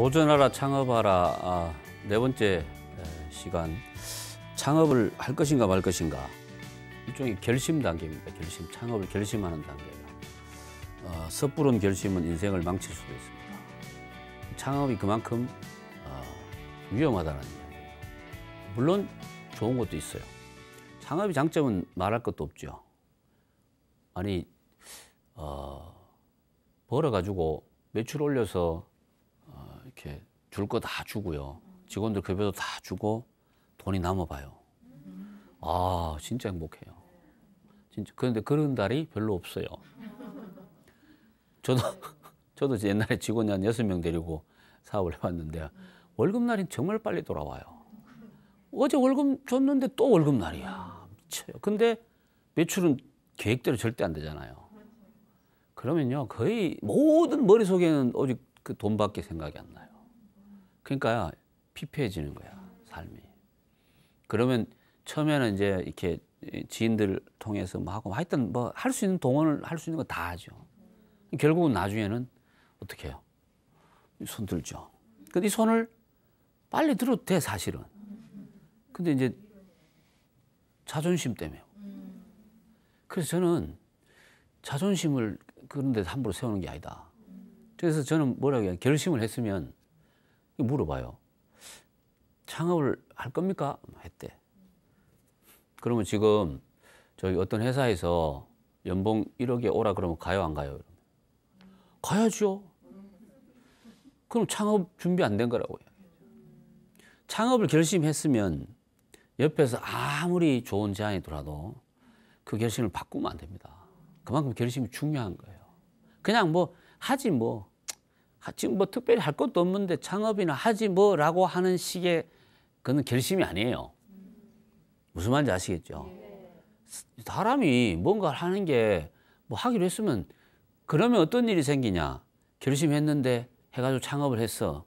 도전하라 창업하라 네 번째 시간 창업을 할 것인가 말 것인가 일종의 결심 단계입니다. 창업을 결심하는 단계예요. 섣부른 결심은 인생을 망칠 수도 있습니다. 창업이 그만큼 위험하다는 이야기예요. 물론 좋은 것도 있어요. 창업의 장점은 말할 것도 없죠. 아니 벌어가지고 매출 올려서 이렇게 줄 거 다 주고요. 직원들 급여도 다 주고 돈이 남아봐요. 아 진짜 행복해요. 진짜. 그런데 그런 달이 별로 없어요. 저도 옛날에 직원이 한 6명 데리고 사업을 해봤는데 월급날이 정말 빨리 돌아와요. 어제 월급 줬는데 또 월급날이야. 미쳐요. 근데 매출은 계획대로 절대 안 되잖아요. 그러면요 거의 모든 머릿속에는 오직 그 돈밖에 생각이 안 나요. 그러니까 피폐해지는 거야 삶이. 그러면 처음에는 이제 이렇게 지인들 통해서 뭐 하고 하여튼 뭐 할 수 있는 동원을 할 수 있는 거 다 하죠. 결국은 나중에는 어떻게 해요? 손 들죠. 근데 이 손을 빨리 들어도 돼 사실은. 근데 이제 자존심 때문에. 그래서 저는 자존심을 그런 데 함부로 세우는 게 아니다. 그래서 저는 뭐라고 해요? 결심을 했으면 물어봐요. 창업을 할 겁니까? 했대. 그러면 지금 저희 어떤 회사에서 연봉 1억에 오라 그러면 가요 안 가요? 가야죠. 그럼 창업 준비 안 된 거라고요. 창업을 결심했으면 옆에서 아무리 좋은 제안이 들어도 그 결심을 바꾸면 안 됩니다. 그만큼 결심이 중요한 거예요. 그냥 뭐 하지 뭐 지금 뭐 특별히 할 것도 없는데 창업이나 하지 뭐라고 하는 식의 그건 결심이 아니에요. 무슨 말인지 아시겠죠? 사람이 뭔가 하는 게 뭐 하기로 했으면 그러면 어떤 일이 생기냐? 결심했는데 해가지고 창업을 했어.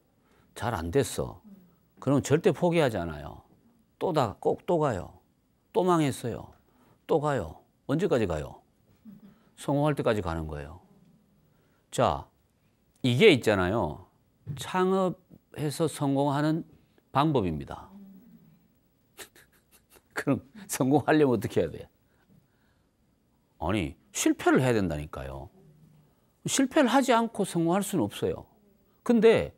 잘 안 됐어. 그러면 절대 포기하지 않아요. 꼭 또 가요. 또 망했어요. 또 가요. 언제까지 가요? 성공할 때까지 가는 거예요. 자, 이게 있잖아요. 창업해서 성공하는 방법입니다. 그럼 성공하려면 어떻게 해야 돼? 아니, 실패를 해야 된다니까요. 실패를 하지 않고 성공할 수는 없어요. 근데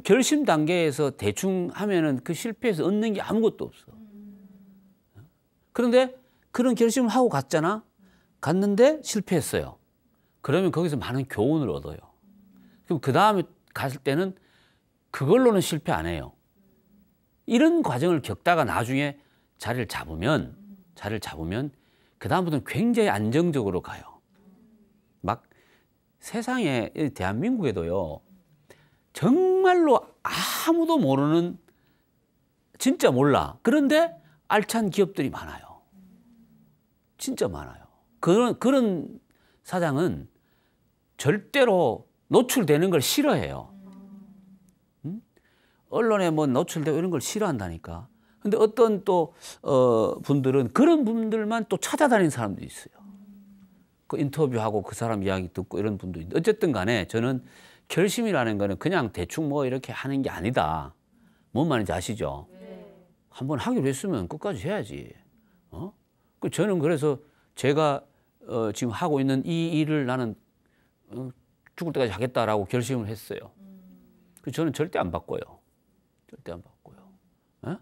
결심 단계에서 대충 하면은 그 실패에서 얻는 게 아무것도 없어. 그런데 그런 결심을 하고 갔는데 실패했어요. 그러면 거기서 많은 교훈을 얻어요. 그럼 그 다음에 갔을 때는 그걸로는 실패 안 해요. 이런 과정을 겪다가 나중에 자리를 잡으면 그 다음부터는 굉장히 안정적으로 가요. 막 세상에 대한민국에도요. 정말로 아무도 모르는 진짜 몰라. 그런데 알찬 기업들이 많아요. 진짜 많아요. 그런 사장은 절대로 노출되는 걸 싫어해요. 언론에 뭐 노출되고 이런 걸 싫어한다니까. 근데 어떤 또 분들은 그런 분들만 또 찾아다니는 사람도 있어요. 그 인터뷰하고 그 사람 이야기 듣고 이런 분도 있는데 어쨌든 간에 저는 결심이라는 거는 그냥 대충 뭐 이렇게 하는 게 아니다. 뭔 말인지 아시죠? 한번 하기로 했으면 끝까지 해야지. 저는 그래서 제가 지금 하고 있는 이 일을 나는 죽을 때까지 하겠다라고 결심을 했어요. 저는 절대 안 바꿔요. 절대 안 바꿔요.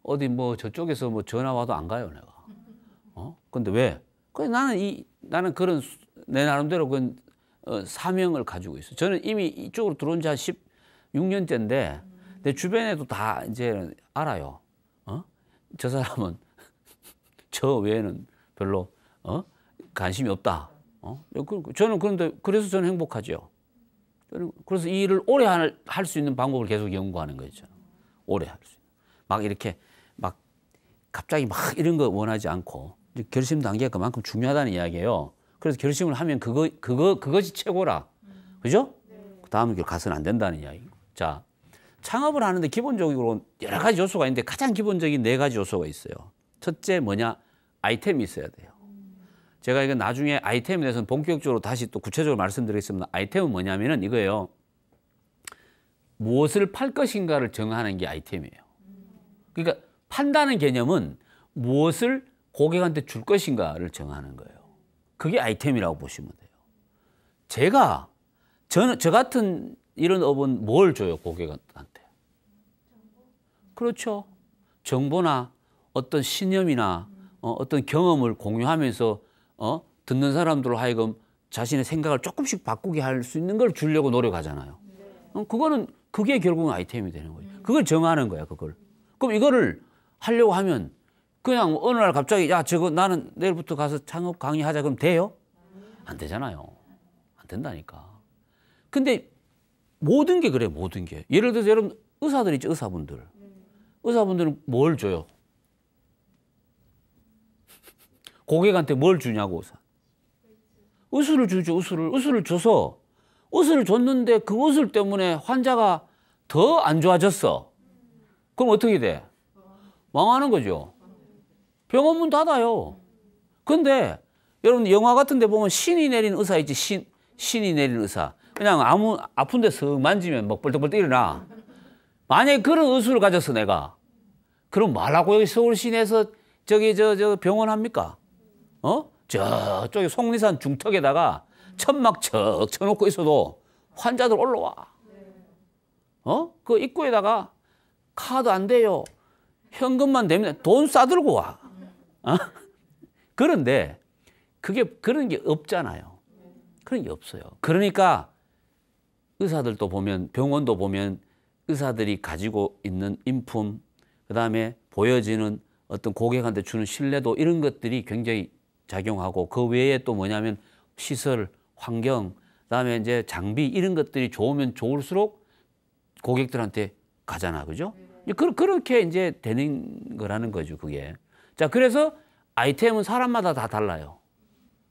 어디 뭐 저쪽에서 뭐 전화 와도 안 가요, 내가. 근데 왜? 나는 그런 내 나름대로 그런 사명을 가지고 있어요. 저는 이미 이쪽으로 들어온 지 한 16년째인데 내 주변에도 다 이제 알아요. 저 사람은 저 외에는 별로 관심이 없다. 저는 그래서 저는 행복하죠. 그래서 이 일을 오래 할 수 있는 방법을 계속 연구하는 거죠. 저는. 오래 할 수 있는. 막 이렇게 막 갑자기 막 이런 거 원하지 않고 결심 단계가 그만큼 중요하다는 이야기예요. 그래서 결심을 하면 그것이 최고라. 그죠? 그 다음에 가서는 안 된다는 이야기고. 자, 창업을 하는데 기본적으로 여러 가지 요소가 있는데 가장 기본적인 4가지 요소가 있어요. 첫째 뭐냐? 아이템이 있어야 돼요. 제가 이거 나중에 아이템에 대해서는 본격적으로 다시 또 구체적으로 말씀드리겠습니다. 아이템은 뭐냐면은 이거예요. 무엇을 팔 것인가를 정하는 게 아이템이에요. 그러니까 판다는 개념은 무엇을 고객한테 줄 것인가를 정하는 거예요. 그게 아이템이라고 보시면 돼요. 저 같은 이런 업은 뭘 줘요, 고객한테? 그렇죠. 정보나 어떤 신념이나 어떤 경험을 공유하면서 듣는 사람들로 하여금 자신의 생각을 조금씩 바꾸게 할 수 있는 걸 주려고 노력하잖아요. 그게 결국은 아이템이 되는 거예요. 그걸 정하는 거야, 그걸. 그럼 이거를 하려고 하면 그냥 어느 날 갑자기 야, 저거 나는 내일부터 가서 창업 강의하자 그럼 돼요? 안 되잖아요. 안 된다니까. 근데 모든 게 그래요, 모든 게. 예를 들어서 여러분 의사들 있죠, 의사분들. 의사분들은 뭘 줘요? 고객한테 뭘 주냐고. 의술을 주죠, 의술을. 의술을 줘서 의술을 줬는데 그 의술 때문에 환자가 더 안 좋아졌어. 그럼 어떻게 돼? 망하는 거죠. 병원 문 닫아요. 근데 여러분 영화 같은 데 보면 신이 내린 의사 있지, 신이 내린 의사. 그냥 아픈 데 쓱 만지면 막 벌떡벌떡 일어나. 만약에 그런 의술을 가졌어, 내가. 그럼 말하고 여기 서울 시내에서 저 병원 합니까? 저쪽에 속리산 중턱에다가 천막 척 쳐놓고 있어도 환자들 올라와. 그 입구에다가 카드 안 돼요. 현금만 되면 돈 싸들고 와. 그런데 그런 게 없잖아요. 그런 게 없어요. 그러니까 의사들도 보면, 병원도 보면 의사들이 가지고 있는 인품, 그다음에 보여지는 어떤 고객한테 주는 신뢰도, 이런 것들이 굉장히 작용하고, 그 외에 또 뭐냐면 시설, 환경, 그다음에 이제 장비, 이런 것들이 좋으면 좋을수록 고객들한테 가잖아, 그죠? 그렇게 이제 되는 거라는 거죠, 그게. 자, 그래서 아이템은 사람마다 다 달라요.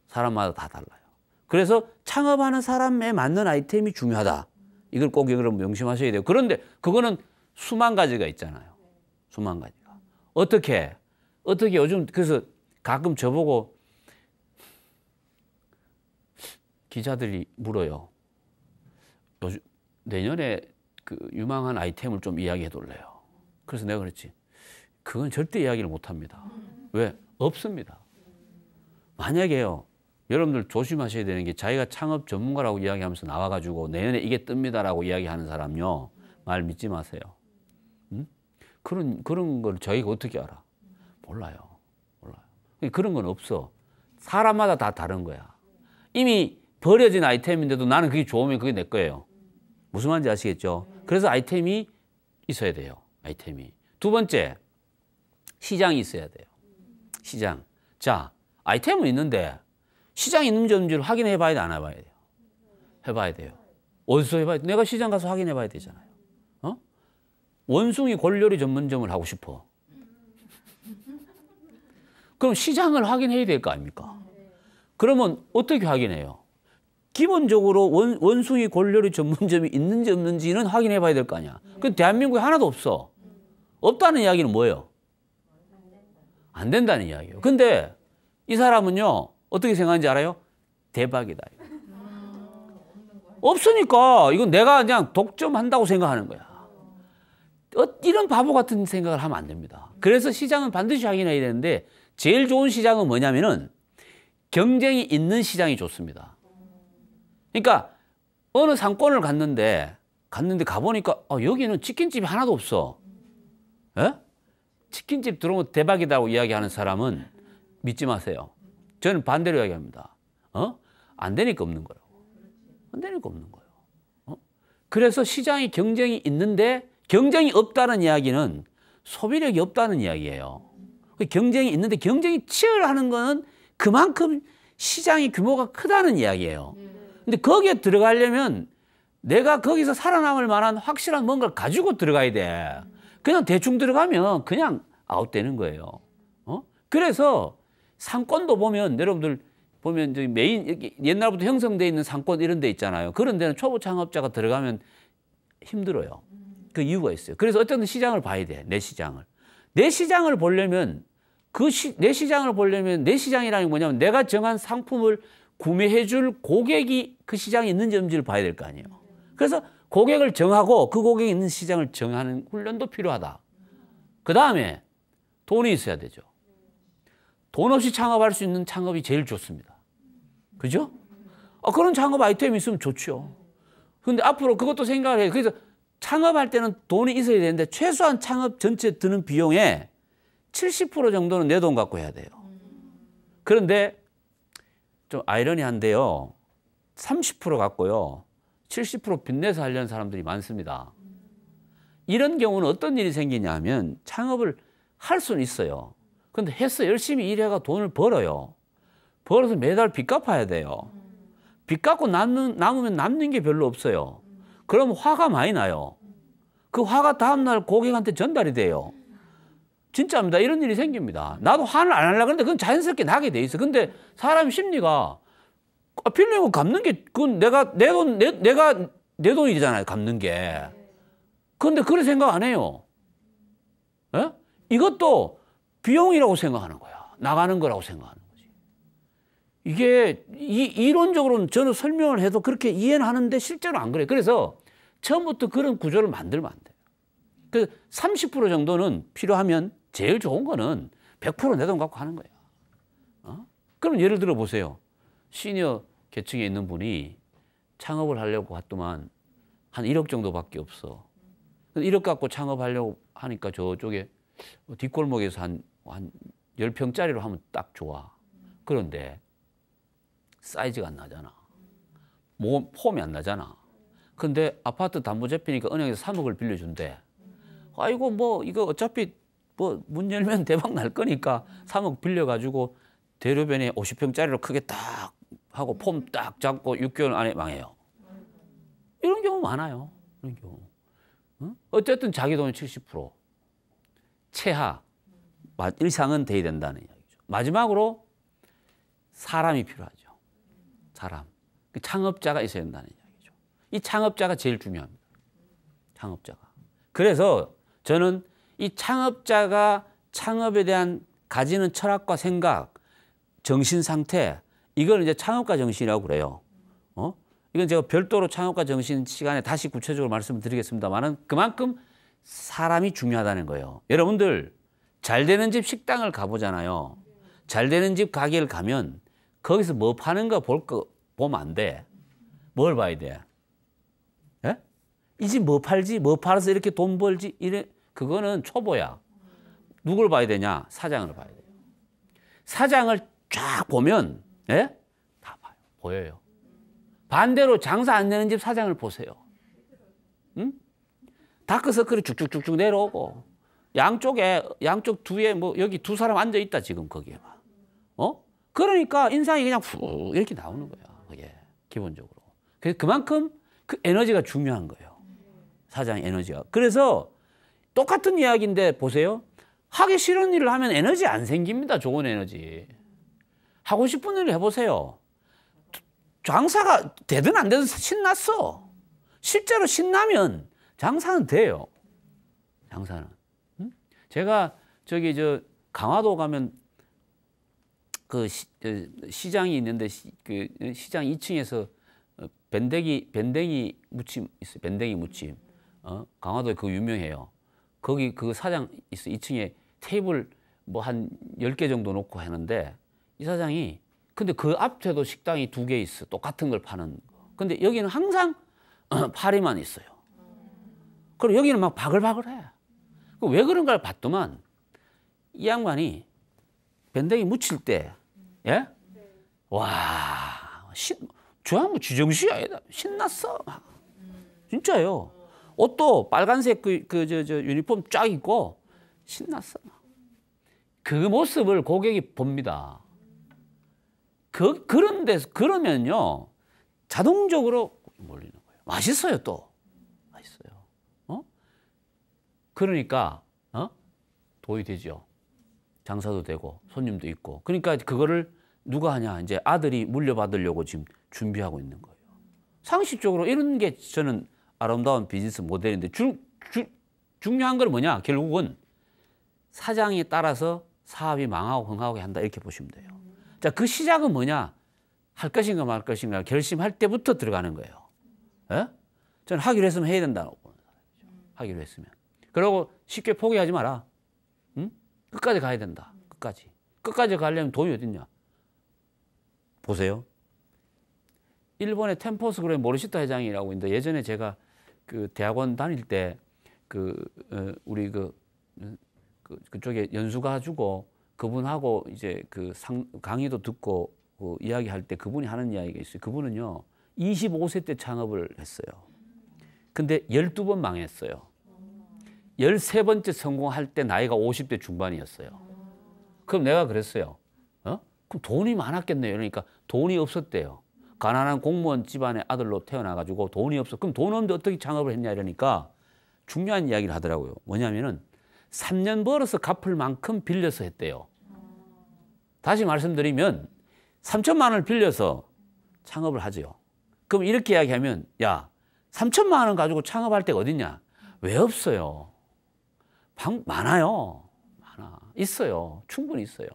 사람마다 다 달라요. 그래서 창업하는 사람에 맞는 아이템이 중요하다. 이걸 꼭 여러분 명심하셔야 돼요. 그런데 그거는 수만 가지가 있잖아요. 수만 가지가. 어떻게 요즘, 그래서 가끔 저보고 기자들이 물어요. 요즘 내년에 그 유망한 아이템을 좀 이야기해 둘래요. 그래서 내가 그랬지. 그건 절대 이야기를 못 합니다. 왜? 없습니다. 만약에요, 여러분들 조심하셔야 되는 게, 자기가 창업 전문가라고 이야기하면서 나와가지고 내년에 이게 뜹니다라고 이야기하는 사람요, 말 믿지 마세요. 그런 걸 저희가 어떻게 알아? 몰라요. 그런 건 없어. 사람마다 다 다른 거야. 이미 버려진 아이템인데도 나는 그게 좋으면 그게 내 거예요. 무슨 말인지 아시겠죠? 그래서 아이템이 있어야 돼요. 아이템이. 두 번째, 시장이 있어야 돼요. 시장. 자, 아이템은 있는데 시장이 있는지 없는지를 확인해 봐야 돼, 안 해봐야 돼요? 해봐야 돼요. 어디서 해봐야 돼? 내가 시장 가서 확인해 봐야 되잖아요. 원숭이 골요리 전문점을 하고 싶어. 그럼 시장을 확인해야 될 거 아닙니까? 그러면 어떻게 확인해요? 기본적으로 원숭이 골요리 전문점이 있는지 없는지는 확인해 봐야 될 거 아니야. 근데 대한민국에 하나도 없어. 없다는 이야기는 뭐예요? 안 된다는 이야기예요. 근데 이 사람은요, 어떻게 생각하는지 알아요? 대박이다. 없으니까 이건 내가 그냥 독점한다고 생각하는 거야. 이런 바보 같은 생각을 하면 안 됩니다. 그래서 시장은 반드시 확인해야 되는데, 제일 좋은 시장은 뭐냐면은 경쟁이 있는 시장이 좋습니다. 그러니까 어느 상권을 갔는데 가보니까 여기는 치킨집이 하나도 없어. 에? 치킨집 들어오면 대박이다고 이야기하는 사람은 믿지 마세요. 저는 반대로 이야기합니다. 안 되니까 없는 거예요. 안 되니까 없는 거예요. 그래서 시장이 경쟁이 있는데, 경쟁이 없다는 이야기는 소비력이 없다는 이야기예요. 경쟁이 있는데 경쟁이 치열하는 거는 그만큼 시장의 규모가 크다는 이야기예요. 근데 거기에 들어가려면 내가 거기서 살아남을 만한 확실한 뭔가를 가지고 들어가야 돼. 그냥 대충 들어가면 그냥 아웃되는 거예요. 그래서 상권도 보면, 여러분들 보면 저기 옛날부터 형성되어 있는 상권 이런 데 있잖아요. 그런 데는 초보 창업자가 들어가면 힘들어요. 그 이유가 있어요. 그래서 어쨌든 시장을 봐야 돼. 내 시장을. 내 시장을 보려면 내 시장이라는 게 뭐냐면 내가 정한 상품을 구매해 줄 고객이 그 시장에 있는지 없는지를 봐야 될 거 아니에요. 그래서 고객을 정하고 그 고객이 있는 시장을 정하는 훈련도 필요하다. 그 다음에 돈이 있어야 되죠. 돈 없이 창업할 수 있는 창업이 제일 좋습니다. 그죠? 그런 창업 아이템이 있으면 좋죠. 근데 앞으로 그것도 생각을 해요. 그래서 창업할 때는 돈이 있어야 되는데 최소한 창업 전체 드는 비용의 70% 정도는 내 돈 갖고 해야 돼요. 그런데 좀 아이러니한데요. 30% 갖고요. 70% 빚내서 하려는 사람들이 많습니다. 이런 경우는 어떤 일이 생기냐 하면 창업을 할 수는 있어요. 근데 해서 열심히 일해가 돈을 벌어요. 벌어서 매달 빚 갚아야 돼요. 빚 갚고 남으면 남는 게 별로 없어요. 그러면 화가 많이 나요. 그 화가 다음날 고객한테 전달이 돼요. 진짜입니다. 이런 일이 생깁니다. 나도 화를 안 하려고 하는데 그건 자연스럽게 나게 돼 있어. 근데 사람 심리가 빌린 거 갚는 게 그건 내가 내 돈이잖아요. 갚는 게. 그런데 그런 생각 안 해요. 에? 이것도 비용이라고 생각하는 거야. 나가는 거라고 생각하는 거지. 이게 이론적으로는 저는 설명을 해도 그렇게 이해는 하는데 실제로 안 그래요. 그래서 처음부터 그런 구조를 만들면 안 돼요. 그 30% 정도는 필요하면 제일 좋은 거는 100% 내 돈 갖고 하는 거야. 그럼 예를 들어 보세요. 시니어 계층에 있는 분이 창업을 하려고 했더만 한 1억 정도밖에 없어. 1억 갖고 창업하려고 하니까 저쪽에 뒷골목에서 한 10평짜리로 하면 딱 좋아. 그런데 사이즈가 안 나잖아. 폼이 안 나잖아. 근데 아파트 담보 잡히니까 은행에서 3억을 빌려준대. 아이고 뭐 이거 어차피 뭐 문 열면 대박 날 거니까 3억 빌려가지고 대로변에 50평짜리로 크게 딱 하고 폼 딱 잡고 6개월 안에 망해요. 이런 경우 많아요. 이런 경우. 어쨌든 자기 돈이 70%. 최하 이상은 돼야 된다는 이야기죠. 마지막으로 사람이 필요하죠. 사람. 창업자가 있어야 된다는 이야기죠. 이 창업자가 제일 중요합니다. 창업자가. 그래서 저는 이 창업자가 창업에 대한 가지는 철학과 생각, 정신 상태, 이걸 이제 창업가 정신이라고 그래요. 이건 제가 별도로 창업가 정신 시간에 다시 구체적으로 말씀을 드리겠습니다만은 그만큼 사람이 중요하다는 거예요. 여러분들 잘 되는 집 식당을 가보잖아요. 잘 되는 집 가게를 가면 거기서 뭐 파는가 보면 안 돼. 뭘 봐야 돼? 예? 이 집 뭐 팔지? 뭐 팔아서 이렇게 돈 벌지? 그거는 초보야. 누굴 봐야 되냐? 사장을 봐야 돼요. 사장을 쫙 보면 예? 다 봐요. 보여요. 반대로 장사 안 되는 집 사장을 보세요. 응? 다크서클이 쭉쭉쭉쭉 내려오고 양쪽 뒤에 뭐 여기 두 사람 앉아 있다 지금 거기에 막. 그러니까 인상이 그냥 후 이렇게 나오는 거야. 그게 기본적으로. 그만큼 그 에너지가 중요한 거예요. 사장의 에너지가. 그래서 똑같은 이야기인데 보세요. 하기 싫은 일을 하면 에너지 안 생깁니다. 좋은 에너지. 하고 싶은 일을 해보세요. 장사가 되든 안 되든 신났어. 실제로 신나면 장사는 돼요. 장사는. 제가 강화도 가면 그 시장이 있는데 그 시장 2층에서 밴댕이 무침 있어요. 밴댕이 무침. 강화도에 그거 유명해요. 거기 그 사장 있어. 2층에 테이블 뭐 한 10개 정도 놓고 하는데 이 사장이 근데 그 앞에도 식당이 2개 있어. 똑같은 걸 파는 거. 근데 여기는 항상 파리만 있어요. 그리고 여기는 막 바글바글해. 왜 그런가를 봤더만 이 양반이 밴댕이 무칠 때, 예? 와, 저 양반 지정신이 아니다. 신났어. 진짜요. 옷도 빨간색 유니폼 쫙 입고 신났어. 그 모습을 고객이 봅니다. 그러면요, 자동적으로 몰리는 거예요. 맛있어요, 또. 맛있어요. 그러니까, 도움이 되죠. 장사도 되고, 손님도 있고. 그러니까 그거를 누가 하냐. 이제 아들이 물려받으려고 지금 준비하고 있는 거예요. 상식적으로 이런 게 저는 아름다운 비즈니스 모델인데, 중요한 건 뭐냐. 결국은 사장에 따라서 사업이 망하고 흥하게 한다. 이렇게 보시면 돼요. 자, 그 시작은 뭐냐? 할 것인가 말 것인가 결심할 때부터 들어가는 거예요. 예? 저는 하기로 했으면 해야 된다고 보는 사람이죠. 하기로 했으면. 그리고 쉽게 포기하지 마라. 응? 끝까지 가야 된다. 끝까지. 끝까지 가려면 돈이 어딨냐. 보세요. 일본의 템포스그룹의 모리시타 회장이라고 있는데 예전에 제가 그 대학원 다닐 때 우리 그쪽에 연수 가지고 그분하고 이제 강의도 듣고 이야기할 때 그분이 하는 이야기가 있어요. 그분은요 25세 때 창업을 했어요. 근데 12번 망했어요. 13번째 성공할 때 나이가 50대 중반이었어요. 그럼 내가 그랬어요. 그럼 돈이 많았겠네요. 그러니까 돈이 없었대요. 가난한 공무원 집안의 아들로 태어나가지고 돈이 없어. 그럼 돈 없는데 어떻게 창업을 했냐 이러니까 중요한 이야기를 하더라고요. 뭐냐면은 3년 벌어서 갚을 만큼 빌려서 했대요. 다시 말씀드리면 3천만 원을 빌려서 창업을 하죠. 그럼 이렇게 이야기하면 야 3천만 원 가지고 창업할 데가 어딨냐? 왜 없어요? 많아요. 많아. 있어요. 충분히 있어요.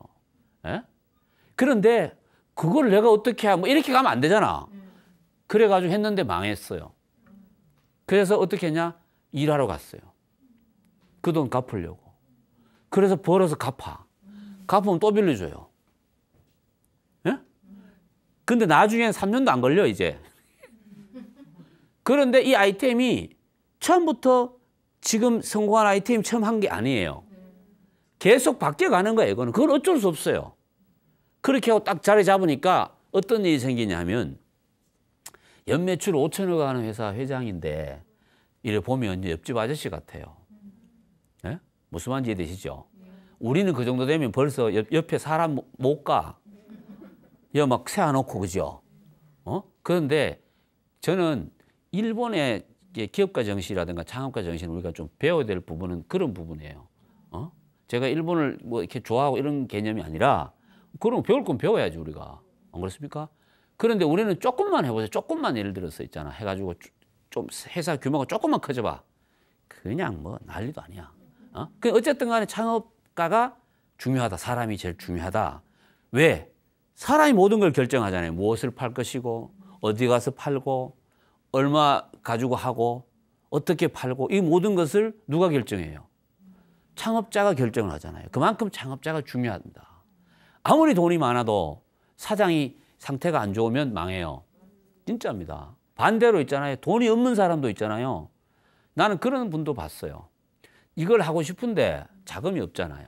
예? 그런데 그걸 내가 어떻게 뭐 이렇게 가면 안 되잖아. 그래가지고 했는데 망했어요. 그래서 어떻게 했냐? 일하러 갔어요. 그 돈 갚으려고. 그래서 벌어서 갚아. 갚으면 또 빌려줘요. 예? 근데 나중엔 3년도 안 걸려 이제. 그런데 이 아이템이 처음부터 지금 성공한 아이템이 처음 한 게 아니에요. 계속 바뀌어가는 거예요. 이거는. 그건 어쩔 수 없어요. 그렇게 하고 딱 자리 잡으니까 어떤 일이 생기냐면 연매출 5천억 하는 회사 회장인데 이래 보면 옆집 아저씨 같아요. 예? 무슨 말인지 이해되시죠? 우리는 그 정도 되면 벌써 옆에 사람 못 가. 막 세워놓고 그죠? 그런데 저는 일본의 기업가 정신이라든가 창업가 정신을 우리가 좀 배워야 될 부분은 그런 부분이에요. 제가 일본을 뭐 이렇게 좋아하고 이런 개념이 아니라 그럼 배울 건 배워야지 우리가. 안 그렇습니까? 그런데 우리는 조금만 해보세요. 조금만 예를 들어서 있잖아. 해가지고 좀 회사 규모가 조금만 커져봐. 그냥 뭐 난리도 아니야. 어쨌든 간에 창업가가 중요하다. 사람이 제일 중요하다. 왜? 사람이 모든 걸 결정하잖아요. 무엇을 팔 것이고 어디 가서 팔고 얼마 가지고 하고 어떻게 팔고 이 모든 것을 누가 결정해요? 창업자가 결정을 하잖아요. 그만큼 창업자가 중요하다. 아무리 돈이 많아도 사장이 상태가 안 좋으면 망해요. 진짜입니다. 반대로 있잖아요. 돈이 없는 사람도 있잖아요. 나는 그런 분도 봤어요. 이걸 하고 싶은데 자금이 없잖아요.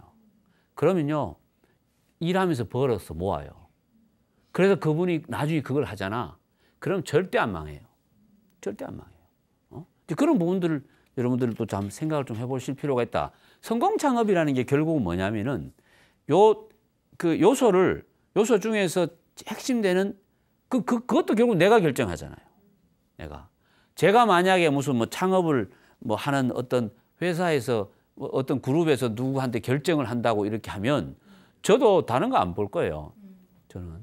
그러면요. 일하면서 벌어서 모아요. 그래서 그분이 나중에 그걸 하잖아. 그럼 절대 안 망해요. 절대 안 망해요. 그런 부분들을 여러분들도 좀 생각을 좀 해보실 필요가 있다. 성공 창업이라는 게 결국은 뭐냐면은 요소 중에서 핵심되는 그것도 결국 내가 결정하잖아요. 제가 만약에 무슨 뭐 창업을 뭐 하는 어떤 회사에서 어떤 그룹에서 누구한테 결정을 한다고 이렇게 하면 저도 다른 거 안 볼 거예요.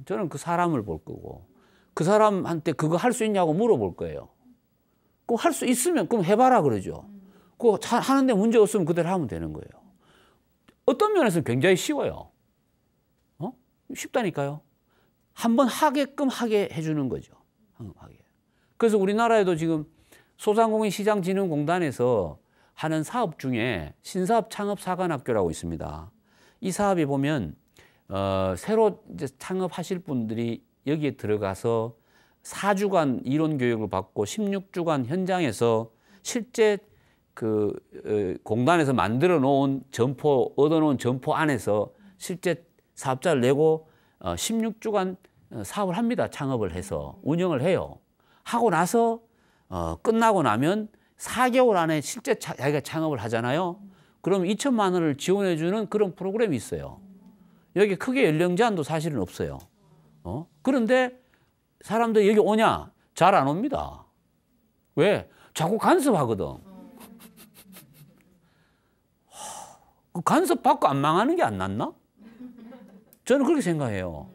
저는 그 사람을 볼 거고 그 사람한테 그거 할 수 있냐고 물어볼 거예요. 그거 할 수 있으면 그럼 해봐라 그러죠. 그거 하는데 문제 없으면 그대로 하면 되는 거예요. 어떤 면에서는 굉장히 쉬워요. 쉽다니까요. 한번 하게끔 하게 해주는 거죠. 그래서 우리나라에도 지금 소상공인시장진흥공단에서 하는 사업 중에 신사업 창업사관학교라고 있습니다. 이 사업에 보면 새로 이제 창업하실 분들이 여기에 들어가서 4주간 이론 교육을 받고 16주간 현장에서 실제 공단에서 만들어 놓은 얻어 놓은 점포 안에서 실제 사업자를 내고 16주간 사업을 합니다. 창업을 해서 운영을 해요. 하고 나서 끝나고 나면 4개월 안에 실제 자기가 창업을 하잖아요. 그럼 2천만 원을 지원해 주는 그런 프로그램이 있어요. 여기 크게 연령 제한도 사실은 없어요. 그런데 사람들이 여기 오냐? 잘 안 옵니다. 왜? 자꾸 간섭하거든. 그 간섭 받고 안 망하는 게 안 낫나? 저는 그렇게 생각해요.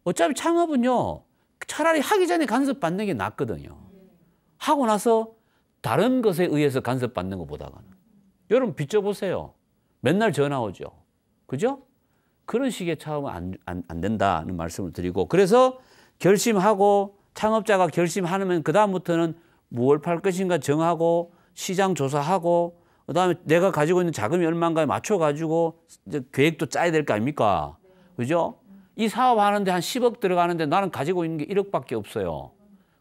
어차피 창업은요, 차라리 하기 전에 간섭 받는 게 낫거든요. 하고 나서 다른 것에 의해서 간섭 받는 것보다는. 여러분 비춰보세요. 맨날 전화 오죠. 그죠? 그런 식의 창업은 안 된다는 말씀을 드리고, 그래서 결심하고 창업자가 결심하면 그다음부터는 무엇을 팔 것인가 정하고 시장 조사하고 그다음에 내가 가지고 있는 자금이 얼마인가에 맞춰가지고 이제 계획도 짜야 될 거 아닙니까? 그죠? 이 사업하는데 한 10억 들어가는데 나는 가지고 있는 게 1억밖에 없어요.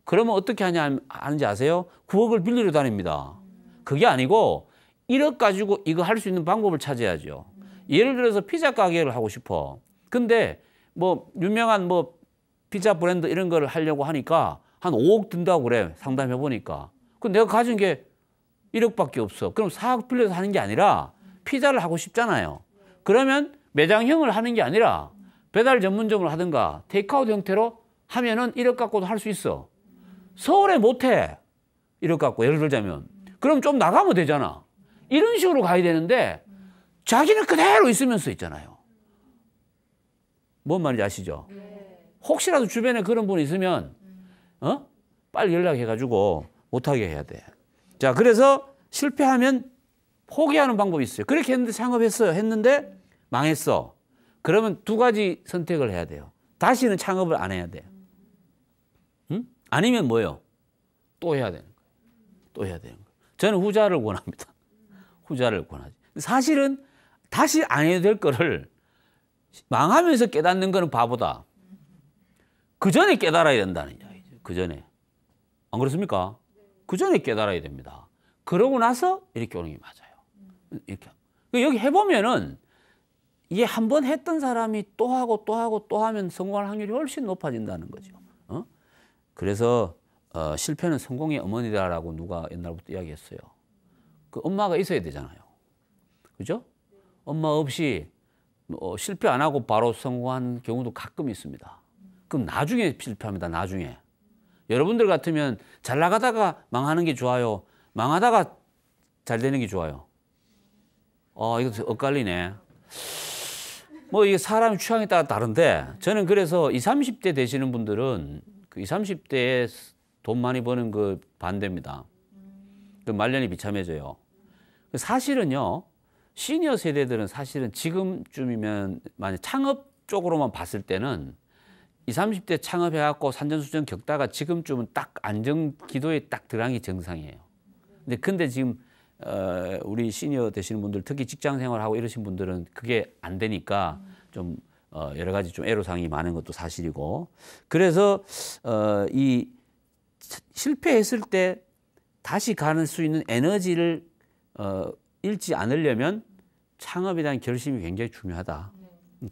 그러면 어떻게 하는지 아세요? 9억을 빌리러 다닙니다. 그게 아니고 1억 가지고 이거 할 수 있는 방법을 찾아야죠. 예를 들어서 피자 가게를 하고 싶어. 근데 뭐 유명한 뭐 피자 브랜드 이런 거를 하려고 하니까 한 5억 든다고 그래. 상담해 보니까. 그럼 내가 가진 게 1억밖에 없어. 그럼 4억 빌려서 하는 게 아니라 피자를 하고 싶잖아요. 그러면 매장형을 하는 게 아니라 배달 전문점을 하든가 테이크아웃 형태로 하면은 1억 갖고도 할 수 있어. 서울에 못해. 1억 갖고 예를 들자면. 그럼 좀 나가면 되잖아. 이런 식으로 가야 되는데 자기는 그대로 있으면서 있잖아요. 뭔 말인지 아시죠? 혹시라도 주변에 그런 분 있으면 빨리 연락해가지고 못하게 해야 돼. 자, 그래서 실패하면 포기하는 방법이 있어요. 그렇게 했는데 창업했어요. 했는데 망했어. 그러면 두 가지 선택을 해야 돼요. 다시는 창업을 안 해야 돼요. 아니면 뭐예요? 또 해야 되는 거예요. 또 해야 되는 거예요. 저는 후자를 원합니다. 후자를 권하지. 사실은 다시 안 해도 될 거를 망하면서 깨닫는 거는 바보다. 그 전에 깨달아야 된다는 이야기죠. 그 전에. 안 그렇습니까? 그 전에 깨달아야 됩니다. 그러고 나서 이렇게 오는 게 맞아요. 이렇게. 여기 해보면은 이게 한 번 했던 사람이 또 하고 또 하고 또 하면 성공할 확률이 훨씬 높아진다는 거죠. 그래서 실패는 성공의 어머니다라고 누가 옛날부터 이야기했어요. 그 엄마가 있어야 되잖아요. 그죠? 엄마 없이 실패 안 하고 바로 성공한 경우도 가끔 있습니다. 그럼 나중에 실패합니다. 나중에. 여러분들 같으면 잘 나가다가 망하는 게 좋아요? 망하다가 잘 되는 게 좋아요? 이거 엇갈리네. 뭐 이게 사람 취향에 따라 다른데 저는 그래서 20, 30대 되시는 분들은 그 20, 30대에 돈 많이 버는 그 반대입니다. 그 말년이 비참해져요. 사실은요, 시니어 세대들은 사실은 지금쯤이면 만약 창업 쪽으로만 봤을 때는 20, 30대 창업해갖고 산전수전 겪다가 지금쯤은 딱 안정 기도에 딱 들어간 게 정상이에요. 근데 지금 우리 시니어 되시는 분들 특히 직장 생활하고 이러신 분들은 그게 안 되니까 좀 여러 가지 좀 애로사항이 많은 것도 사실이고 그래서 이 실패했을 때 다시 가는 수 있는 에너지를 잃지 않으려면 창업에 대한 결심이 굉장히 중요하다.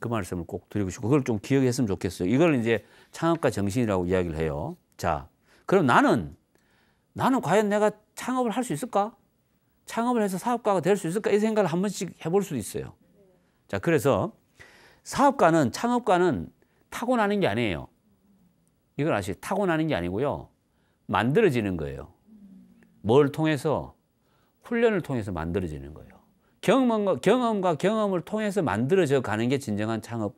그 말씀을 꼭 드리고 싶고 그걸 좀 기억했으면 좋겠어요. 이걸 이제 창업가 정신이라고 이야기를 해요. 자, 그럼 나는 과연 내가 창업을 할 수 있을까? 창업을 해서 사업가가 될 수 있을까? 이 생각을 한 번씩 해볼 수도 있어요. 자, 그래서 창업가는 타고나는 게 아니에요. 이걸 아시죠? 타고나는 게 아니고요. 만들어지는 거예요. 뭘 통해서? 훈련을 통해서 만들어지는 거예요. 경험과 경험을 통해서 만들어져 가는 게 진정한 창업.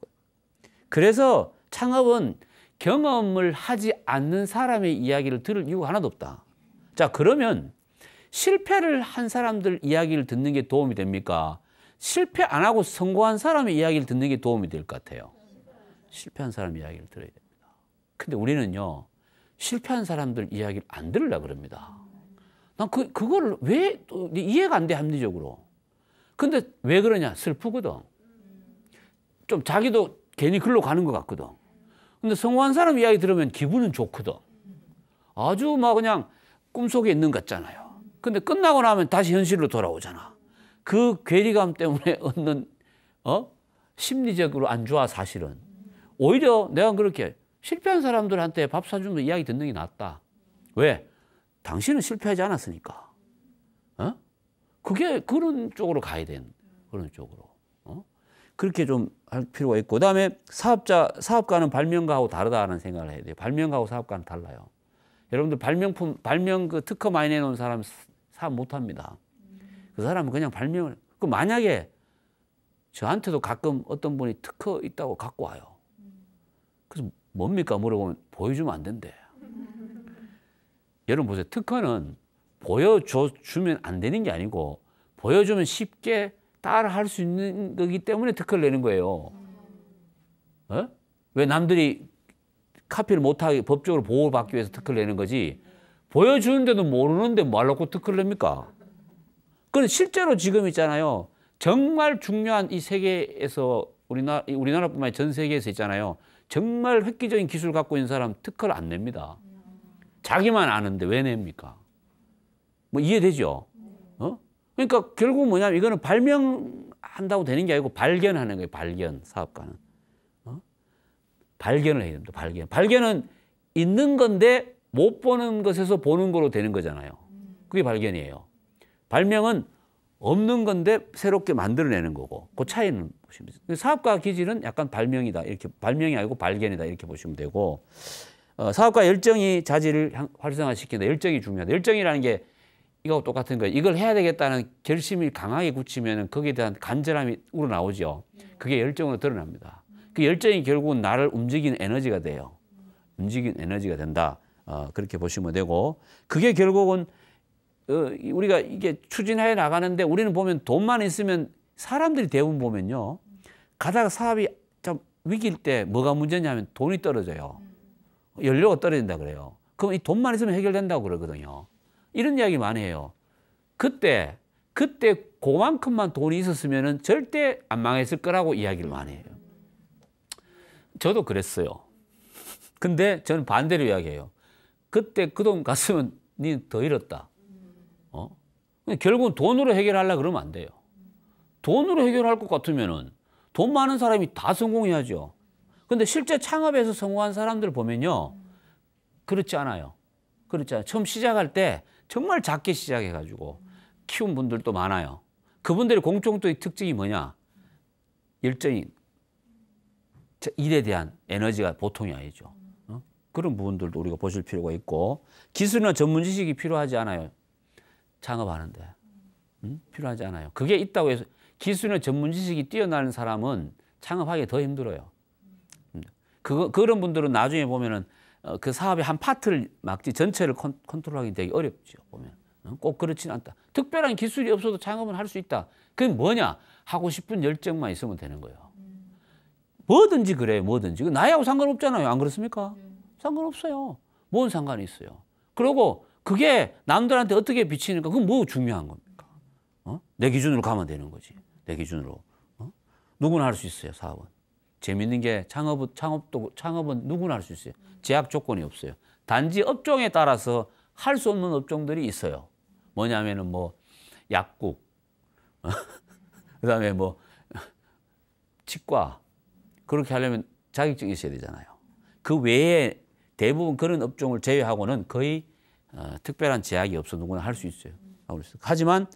그래서 창업은 경험을 하지 않는 사람의 이야기를 들을 이유가 하나도 없다. 자, 그러면 실패를 한 사람들 이야기를 듣는 게 도움이 됩니까? 실패 안 하고 성공한 사람의 이야기를 듣는 게 도움이 될 것 같아요. 실패한 사람 이야기를 들어야 됩니다. 근데 우리는요, 실패한 사람들 이야기를 안 들으려고 그럽니다. 난 그거를 왜 이해가 안 돼, 합리적으로. 근데 왜 그러냐? 슬프거든. 좀 자기도 괜히 글로 가는 것 같거든. 근데 성공한 사람 이야기 들으면 기분은 좋거든. 아주 막 그냥 꿈속에 있는 것 같잖아요. 근데 끝나고 나면 다시 현실로 돌아오잖아. 그 괴리감 때문에 얻는 심리적으로 안 좋아 사실은. 오히려 내가 그렇게 실패한 사람들한테 밥 사주면서 이야기 듣는 게 낫다. 왜? 당신은 실패하지 않았으니까. 그게 그런 쪽으로 가야 되는 그런 쪽으로. 그렇게 좀 할 필요가 있고 그다음에 사업가는 발명가하고 다르다는 생각을 해야 돼요. 발명가하고 사업가는 달라요. 여러분들 발명 그 특허 많이 내놓은 사람 사업 못합니다. 그 사람은 그냥 발명을. 그 만약에 저한테도 가끔 어떤 분이 특허 있다고 갖고 와요. 그래서 뭡니까 물어보면 보여주면 안 된대. 여러분 보세요. 특허는 보여주면 안 되는 게 아니고 보여주면 쉽게 따라 할 수 있는 거기 때문에 특허를 내는 거예요. 왜 남들이 카피를 못하게 법적으로 보호받기 위해서 특허를 내는 거지 보여주는데도 모르는데 뭐 하려고 특허를 냅니까? 그런데 실제로 지금 있잖아요. 정말 중요한 이 세계에서 우리나라뿐만 아니라 전 세계에서 있잖아요. 정말 획기적인 기술 갖고 있는 사람 특허를 안 냅니다. 자기만 아는데 왜 냅니까? 뭐 이해되죠? 그러니까 결국 뭐냐면 이거는 발명한다고 되는 게 아니고 발견하는 거예요. 발견, 사업가는. 발견을 해야 됩니다. 발견은 있는 건데 못 보는 것에서 보는 거로 되는 거잖아요. 그게 발견이에요. 발명은 없는 건데 새롭게 만들어내는 거고 그 차이는 보시면 돼요. 사업가 기질은 약간 발명이다. 이렇게 발명이 아니고 발견이다. 이렇게 보시면 되고 사업가 열정이 자질을 활성화시킨다. 열정이 중요하다. 열정이라는 게 이거하고 똑같은 거예요. 이걸 해야 되겠다는 결심이 강하게 굳히면 거기에 대한 간절함이 우러나오죠. 그게 열정으로 드러납니다. 그 열정이 결국은 나를 움직이는 에너지가 돼요. 움직이는 에너지가 된다. 그렇게 보시면 되고 그게 결국은 우리가 이게 추진해 나가는데 우리는 보면 돈만 있으면 사람들이 대부분 보면요. 가다가 사업이 좀 위기일 때 뭐가 문제냐면 돈이 떨어져요. 연료가 떨어진다 그래요. 그럼 이 돈만 있으면 해결된다고 그러거든요. 이런 이야기 많이 해요. 그때 그만큼만 돈이 있었으면 절대 안 망했을 거라고 이야기를 많이 해요. 저도 그랬어요. 근데 저는 반대로 이야기해요. 그때 그 돈 갔으면 니 더 잃었다. 결국은 돈으로 해결하려고 그러면 안 돼요. 돈으로 해결할 것 같으면은 돈 많은 사람이 다 성공해야죠. 근데 실제 창업에서 성공한 사람들 보면요. 그렇지 않아요. 그렇지 않아요. 처음 시작할 때 정말 작게 시작해가지고 키운 분들도 많아요. 그분들의 공통적인 특징이 뭐냐? 열정이, 일에 대한 에너지가 보통이 아니죠. 그런 부분들도 우리가 보실 필요가 있고 기술이나 전문 지식이 필요하지 않아요. 창업하는데. 필요하지 않아요. 그게 있다고 해서 기술이나 전문 지식이 뛰어나는 사람은 창업하기 더 힘들어요. 그런 분들은 나중에 보면은 그 사업의 한 파트를 막지 전체를 컨트롤하기 되게 어렵죠. 보면. 꼭 그렇지는 않다. 특별한 기술이 없어도 창업은 할 수 있다. 그게 뭐냐? 하고 싶은 열정만 있으면 되는 거예요. 뭐든지 그래요. 뭐든지. 나이하고 상관없잖아요. 안 그렇습니까? 상관없어요. 뭔 상관이 있어요. 그리고 그게 남들한테 어떻게 비치니까 그건 뭐 중요한 겁니까? 내 기준으로 가면 되는 거지. 내 기준으로. 누구나 할 수 있어요. 사업은. 재밌는 게 창업은 누구나 할 수 있어요. 제약 조건이 없어요. 단지 업종에 따라서 할 수 없는 업종들이 있어요. 뭐냐면은 뭐 약국, 그다음에 뭐 치과 그렇게 하려면 자격증이 있어야 되잖아요. 그 외에 대부분 그런 업종을 제외하고는 거의 특별한 제약이 없어 누구나 할 수 있어요. 하지만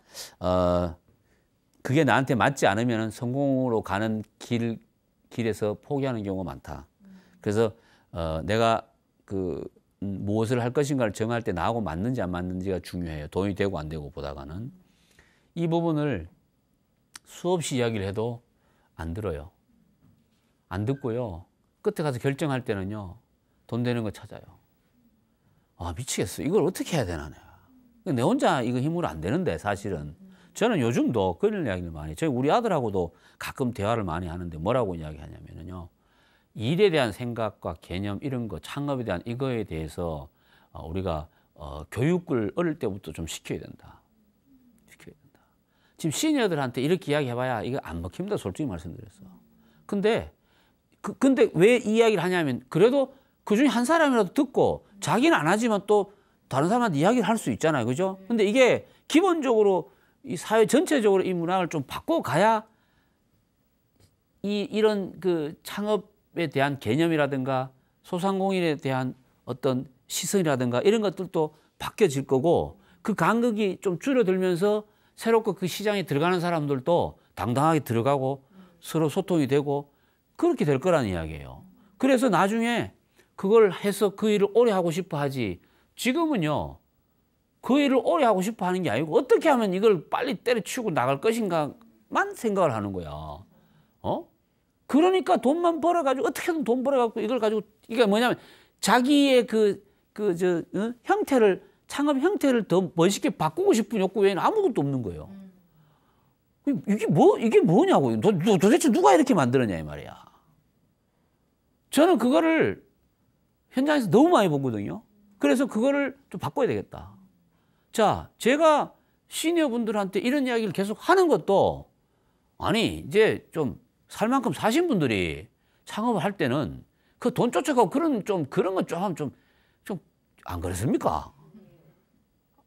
그게 나한테 맞지 않으면 성공으로 가는 길에서 포기하는 경우가 많다. 그래서 내가 무엇을 할 것인가를 정할 때 나하고 맞는지 안 맞는지가 중요해요. 돈이 되고 안 되고 보다가는. 이 부분을 수없이 이야기를 해도 안 들어요. 안 듣고요. 끝에 가서 결정할 때는요. 돈 되는 거 찾아요. 아, 미치겠어. 이걸 어떻게 해야 되나 내가. 내 혼자 이거 힘으로 안 되는데 사실은. 저는 요즘도 그런 이야기를 많이 해요. 저희 우리 아들하고도 가끔 대화를 많이 하는데 뭐라고 이야기하냐면요. 일에 대한 생각과 개념 이런 거 창업에 대한 이거에 대해서 우리가 교육을 어릴 때부터 좀 시켜야 된다. 시켜야 된다. 지금 시니어들한테 이렇게 이야기해봐야 이거 안 먹힙니다. 솔직히 말씀드렸어. 근데 왜 이 이야기를 하냐면 그래도 그중에 한 사람이라도 듣고 자기는 안 하지만 또 다른 사람한테 이야기를 할 수 있잖아요. 그죠? 근데 이게 기본적으로 이 사회 전체적으로 이 문화를 좀 바꿔가야 이런 그 창업에 대한 개념이라든가 소상공인에 대한 어떤 시선이라든가 이런 것들도 바뀌어질 거고 그 간극이 좀 줄어들면서 새롭고 그 시장에 들어가는 사람들도 당당하게 들어가고 서로 소통이 되고 그렇게 될 거라는 이야기예요. 그래서 나중에 그걸 해서 그 일을 오래 하고 싶어 하지 지금은요. 그 일을 오래 하고 싶어 하는 게 아니고 어떻게 하면 이걸 빨리 때려치우고 나갈 것인가만 생각을 하는 거야. 그러니까 돈만 벌어가지고 어떻게든 돈 벌어가지고 이걸 가지고 이게 뭐냐면 자기의 형태를 창업 형태를 더 멋있게 바꾸고 싶은 욕구 외에는 아무것도 없는 거예요. 이게 뭐냐고. 도대체 누가 이렇게 만들었냐 이 말이야. 저는 그거를 현장에서 너무 많이 보거든요. 그래서 그거를 좀 바꿔야 되겠다. 자, 제가 시니어 분들한테 이런 이야기를 계속 하는 것도 아니 이제 좀 살 만큼 사신 분들이 창업을 할 때는 그 돈 쫓아가고 그런 건 좀 안 그렇습니까?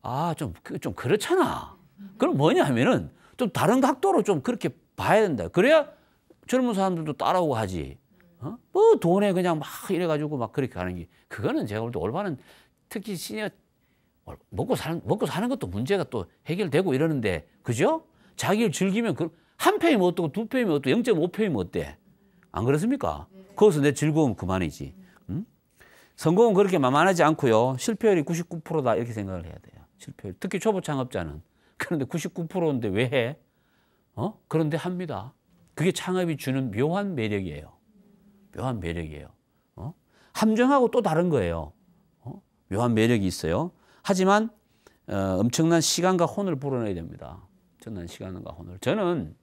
아, 좀 그렇잖아. 그럼 뭐냐 하면은 좀 다른 각도로 좀 그렇게 봐야 된다. 그래야 젊은 사람들도 따라오고 하지. 뭐 돈에 그냥 막 이래가지고 막 그렇게 하는 게 그거는 제가 볼 때 올바른 특히 시니어 먹고 사는 것도 문제가 또 해결되고 이러는데 그죠? 자기를 즐기면 한 표이면 어떻고 두 표이면 어떻고 0.5표이면 어때? 안 그렇습니까? 거기서 내 즐거움 그만이지. 성공은 그렇게 만만하지 않고요. 실패율이 99%다 이렇게 생각을 해야 돼요. 실패율. 특히 초보 창업자는. 그런데 99%인데 왜 해? 그런데 합니다. 그게 창업이 주는 묘한 매력이에요. 묘한 매력이에요. 함정하고 또 다른 거예요. 묘한 매력이 있어요. 하지만 엄청난 시간과 혼을 불어넣어야 됩니다. 엄청난 시간과 혼을. 저는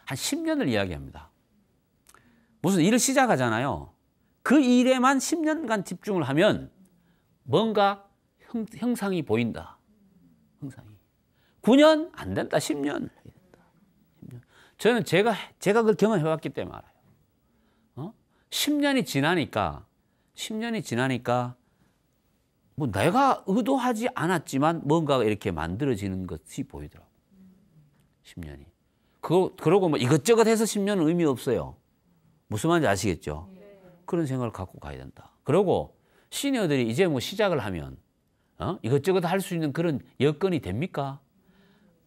한 10년을 이야기합니다. 무슨 일을 시작하잖아요. 그 일에만 10년간 집중을 하면 뭔가 형상이 보인다. 형상이. 9년 안 된다. 10년. 10년. 저는 제가 그걸 경험해왔기 때문에 알아요. 10년이 지나니까 뭐 내가 의도하지 않았지만 뭔가가 이렇게 만들어지는 것이 보이더라고요. 10년이. 그러고 뭐 이것저것 해서 10년은 의미 없어요. 무슨 말인지 아시겠죠? 그런 생각을 갖고 가야 된다. 그리고 시니어들이 이제 뭐 시작을 하면 이것저것 할 수 있는 그런 여건이 됩니까?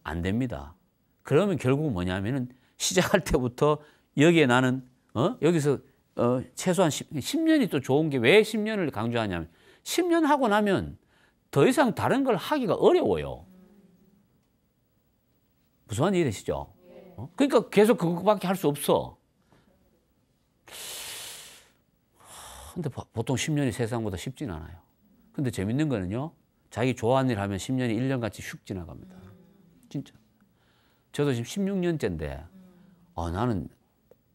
안 됩니다. 그러면 결국 뭐냐면은 시작할 때부터 여기에 나는 여기서 최소한 10년이 또 좋은 게 왜 10년을 강조하냐면 10년 하고 나면 더 이상 다른 걸 하기가 어려워요. 무슨 말인지 이해되시죠? 그러니까 계속 그것밖에 할 수 없어. 근데 보통 10년이 세상보다 쉽진 않아요. 근데 재밌는 거는요. 자기 좋아하는 일 하면 10년이 1년같이 슉 지나갑니다. 진짜. 저도 지금 16년째인데 나는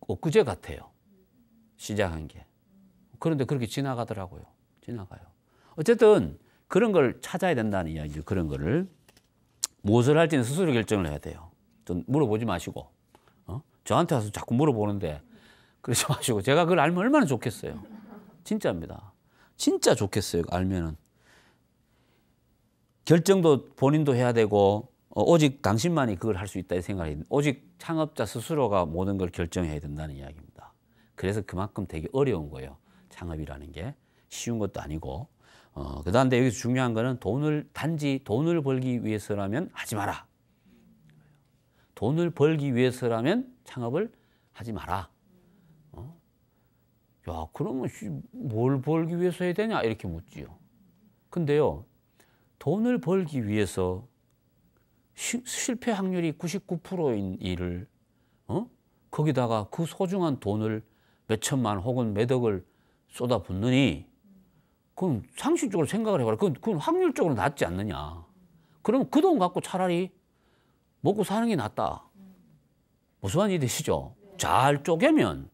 엊그제 같아요. 시작한 게. 그런데 그렇게 지나가더라고요. 지나가요. 어쨌든 그런 걸 찾아야 된다는 이야기죠. 그런 거를. 무엇을 할지는 스스로 결정을 해야 돼요. 좀 물어보지 마시고. 저한테 와서 자꾸 물어보는데 그러지 마시고. 제가 그걸 알면 얼마나 좋겠어요. 진짜입니다. 진짜 좋겠어요. 알면은. 결정도 본인도 해야 되고 오직 당신만이 그걸 할 수 있다 이 생각이 오직 창업자 스스로가 모든 걸 결정해야 된다는 이야기입니다. 그래서 그만큼 되게 어려운 거예요. 창업이라는 게 쉬운 것도 아니고 그다음에 여기서 중요한 거는 단지 돈을 벌기 위해서라면 하지 마라. 돈을 벌기 위해서라면 창업을 하지 마라. 야, 그러면 뭘 벌기 위해서 해야 되냐 이렇게 묻지요. 근데요. 돈을 벌기 위해서 실패 확률이 99%인 일을 거기다가 그 소중한 돈을 몇 천만 혹은 몇 억을 쏟아붓느니 그럼 상식적으로 생각을 해봐라. 그건 확률적으로 낫지 않느냐. 그럼 그 돈 갖고 차라리 먹고 사는 게 낫다. 무슨 말인지 되시죠? 잘 쪼개면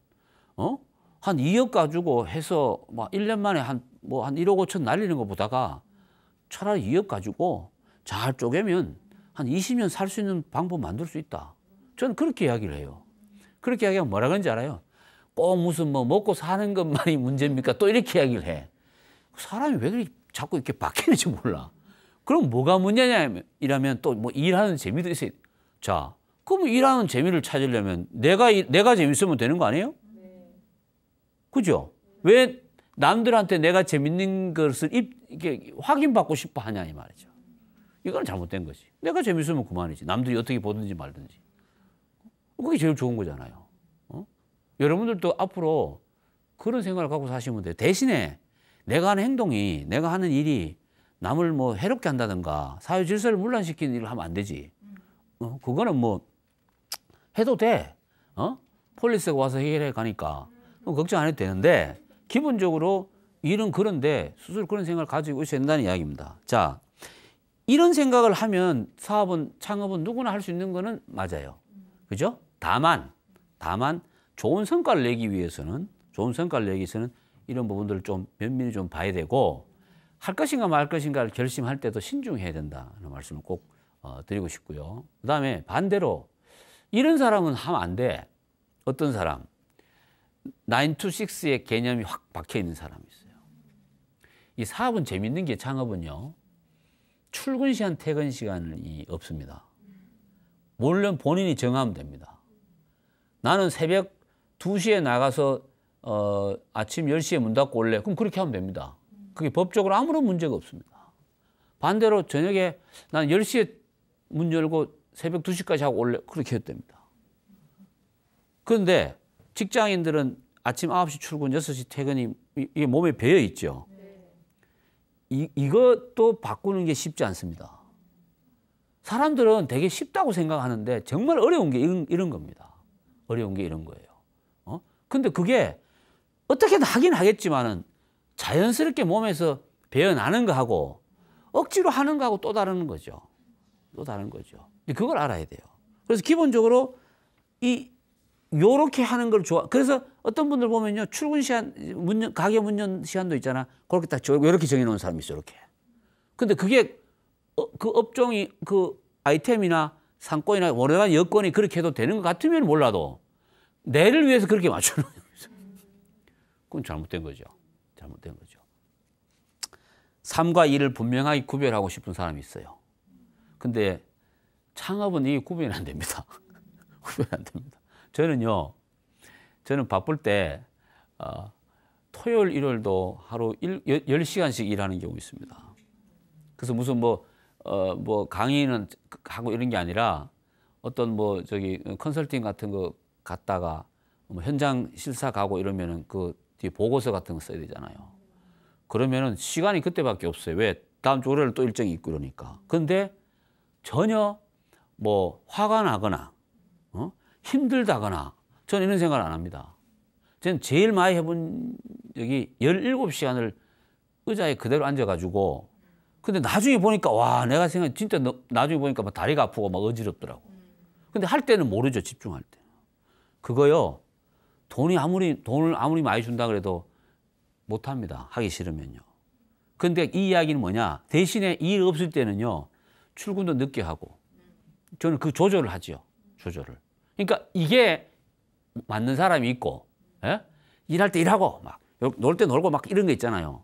한 2억 가지고 해서 막 1년 만에 한 1억 5천 날리는 것보다가 차라리 2억 가지고 잘 쪼개면 한 20년 살 수 있는 방법 만들 수 있다. 저는 그렇게 이야기를 해요. 그렇게 이야기하면 뭐라 그런지 알아요? 꼭 무슨 뭐 먹고 사는 것만이 문제입니까? 또 이렇게 이야기를 해. 사람이 왜 그렇게 자꾸 이렇게 바뀌는지 몰라. 그럼 뭐가 문제냐 이라면 또 뭐 일하는 재미도 있어요. 자, 그럼 일하는 재미를 찾으려면 내가 재밌으면 되는 거 아니에요? 그죠? 왜 남들한테 내가 재밌는 것을 이렇게 확인받고 싶어 하냐 이 말이죠. 이건 잘못된 거지. 내가 재밌으면 그만이지. 남들이 어떻게 보든지 말든지. 그게 제일 좋은 거잖아요. 여러분들도 앞으로 그런 생각을 갖고 사시면 돼요. 대신에 내가 하는 행동이, 내가 하는 일이 남을 뭐 해롭게 한다든가 사회 질서를 문란시키는 일을 하면 안 되지. 그거는 뭐 해도 돼. 폴리스가 와서 해결해 가니까 걱정 안 해도 되는데 기본적으로 일은 그런데 스스로 그런 생각을 가지고 있어야 된다는 이야기입니다. 자, 이런 생각을 하면 창업은 누구나 할 수 있는 거는 맞아요. 그죠? 다만 좋은 성과를 내기 위해서는 이런 부분들을 좀 면밀히 좀 봐야 되고 할 것인가 말 것인가를 결심할 때도 신중해야 된다는 말씀을 꼭 드리고 싶고요. 그다음에 반대로 이런 사람은 하면 안 돼. 어떤 사람? 9 to 6의 개념이 확 박혀 있는 사람이 있어요. 이 사업은 재밌는 게 창업은요. 출근 시간, 퇴근 시간이 없습니다. 물론 본인이 정하면 됩니다. 나는 새벽 2시에 나가서 아침 10시에 문 닫고 올래. 그럼 그렇게 하면 됩니다. 그게 법적으로 아무런 문제가 없습니다. 반대로 저녁에 난 10시에 문 열고 새벽 2시까지 하고 올래. 그렇게 해도 됩니다. 그런데 직장인들은 아침 9시 출근, 6시 퇴근이 이게 몸에 배어 있죠. 이것도 바꾸는 게 쉽지 않습니다. 사람들은 되게 쉽다고 생각하는데 정말 어려운 게 이런 겁니다. 어려운 게 이런 거예요. 근데 그게 어떻게든 하긴 하겠지만은 자연스럽게 몸에서 배어나는 거하고 억지로 하는 거하고 또 다른 거죠. 또 다른 거죠. 그걸 알아야 돼요. 그래서 기본적으로 요렇게 하는 걸 좋아. 그래서 어떤 분들 보면요. 출근 시간, 가게 문 연 시간도 있잖아. 그렇게 딱 요렇게 정해놓은 사람이 있어, 이렇게. 근데 그게 그 업종이 그 아이템이나 상권이나 원활한 여건이 그렇게 해도 되는 것 같으면 몰라도 내를 위해서 그렇게 맞춰놓은 거죠. 그건 잘못된 거죠. 잘못된 거죠. 삶과 일을 분명하게 구별하고 싶은 사람이 있어요. 근데 창업은 이게 구별이 안 됩니다. 구별이 안 됩니다. 저는 바쁠 때 토요일, 일요일도 하루 10시간씩 일하는 경우 있습니다. 그래서 무슨 뭐 강의는 하고 이런 게 아니라 어떤 컨설팅 같은 거 갔다가 뭐 현장 실사 가고 이러면은 그 뒤에 보고서 같은 거 써야 되잖아요. 그러면은 시간이 그때밖에 없어요. 왜? 다음 주 월요일 또 일정이 있고 그러니까. 근데 전혀 뭐 화가 나거나 힘들다거나 저는 이런 생각을 안 합니다. 저는 제일 많이 해본 적이 17시간을 의자에 그대로 앉아가지고 근데 나중에 보니까 와 내가 생각 진짜 나중에 보니까 막 다리가 아프고 막 어지럽더라고. 근데 할 때는 모르죠. 집중할 때. 그거요. 돈을 아무리 많이 준다 그래도 못 합니다. 하기 싫으면요. 근데 이 이야기는 뭐냐? 대신에 일 없을 때는요. 출근도 늦게 하고 저는 그 조절을 하죠. 조절을. 그러니까 이게 맞는 사람이 있고, 예? 일할 때 일하고, 막, 놀 때 놀고 막 이런 거 있잖아요.